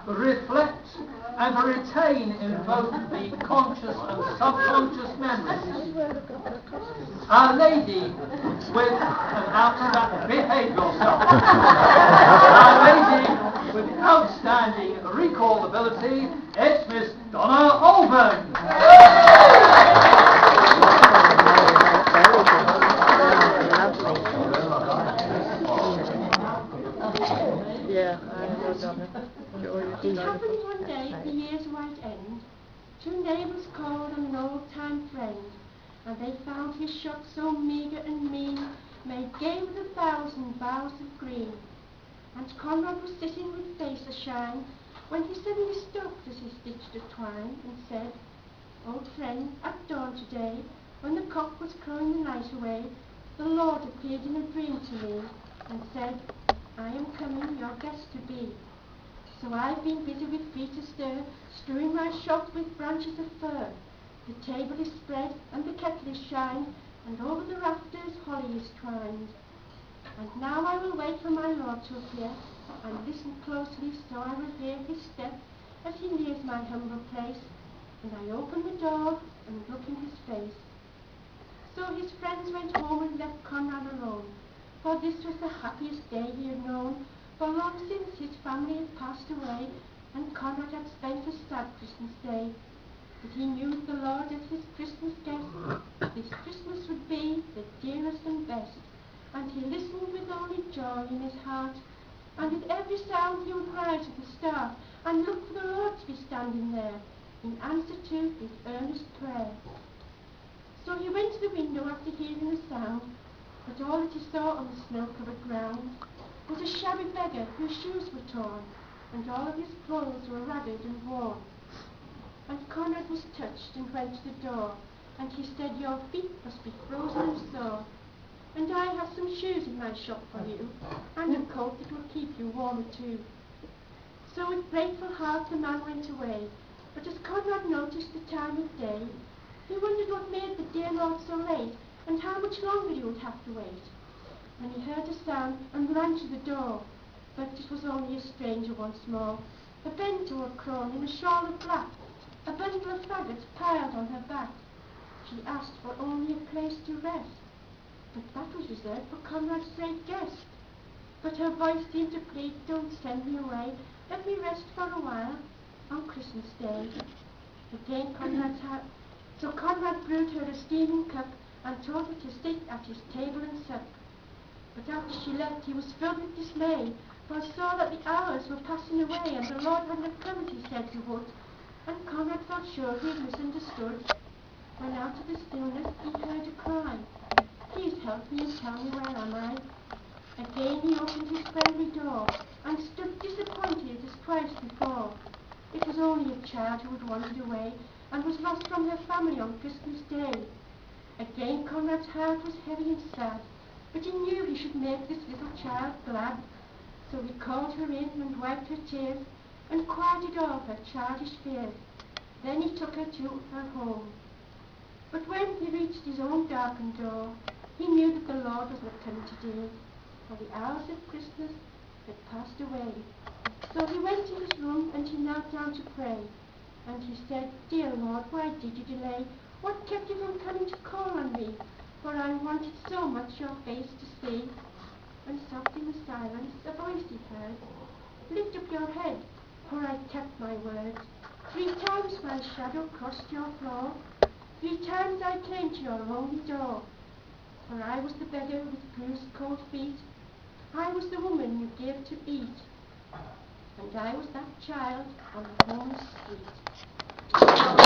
reflect and retain in both the conscious and subconscious memories Our Lady with an outstanding, behave yourself, Our Lady with outstanding recall ability, it's Miss Donna Olben. It happened one day at the year's white end. Two neighbours called on an old-time friend, and they found his shop so meagre and mean, made gay with 1,000 boughs of green. And Conrad was sitting with face ashine, when he suddenly stopped as he stitched a twine, and said, "Old friend, at dawn today, when the cock was crowing the night away, the Lord appeared in a dream to me, and said, I am coming your guest to be. So I've been busy with feet astir, strewing my shop with branches of fir. The table is spread, and the kettle is shined, and over the rafters holly is twined. And now I will wait for my Lord to appear, and listen closely, so I will hear his step as he nears my humble place. And I open the door and look in his face." So his friends went home and left Conrad alone, for this was the happiest day he had known. For long since his family had passed away, and Conrad had spent a sad Christmas day. But he knew the Lord as his Christmas guest. This Christmas would be the dearest and best, and he listened with only joy in his heart. And with every sound he would rise to the star, and look for the Lord to be standing there, in answer to his earnest prayer. So he went to the window after hearing the sound, but all that he saw on the snow-covered ground was a shabby beggar whose shoes were torn, and all of his clothes were ragged and worn. And Conrad was touched and went to the door, and he said, "Your feet must be frozen and sore, and I have some shoes in my shop for you, and a coat that will keep you warmer too." So with grateful heart the man went away, but as Conrad noticed the time of day, he wondered what made the dear Lord so late, and how much longer he would have to wait. And he heard a sound and ran to the door, but it was only a stranger once more, a bent-over crone in a shawl of black, a bundle of faggots piled on her back. She asked for only a place to rest, but that was reserved for Conrad's great guest. But her voice seemed to plead, "Don't send me away, let me rest for a while on Christmas Day." Again So Conrad brewed her a steaming cup, and told her to sit at his table and sup. But after she left, he was filled with dismay, for he saw that the hours were passing away, and the Lord hadn't come as he said he would. And Conrad felt sure he had misunderstood, when out of the stillness he heard a cry, "Please help me and tell me where am I?" Again he opened his friendly door, and stood disappointed as twice before. It was only a child who had wandered away, and was lost from her family on Christmas Day. Again Conrad's heart was heavy and sad, but he knew he should make this little child glad. So he called her in and wiped her tears, and quieted all her childish fears. Then he took her to her home. But when he reached his own darkened door, he knew that the Lord was not coming today, for the hours of Christmas had passed away. So he went to his room, and he knelt down to pray. And he said, "Dear Lord, why did you delay? What kept you from coming to call on me? For I wanted so much your face to see." And soft in the silence a voice he heard, "Lift up your head, for I kept my word. 3 times my shadow crossed your floor. 3 times I came to your lonely door. For I was the beggar with bruised cold feet. I was the woman you gave to eat. And I was that child on the homeless street."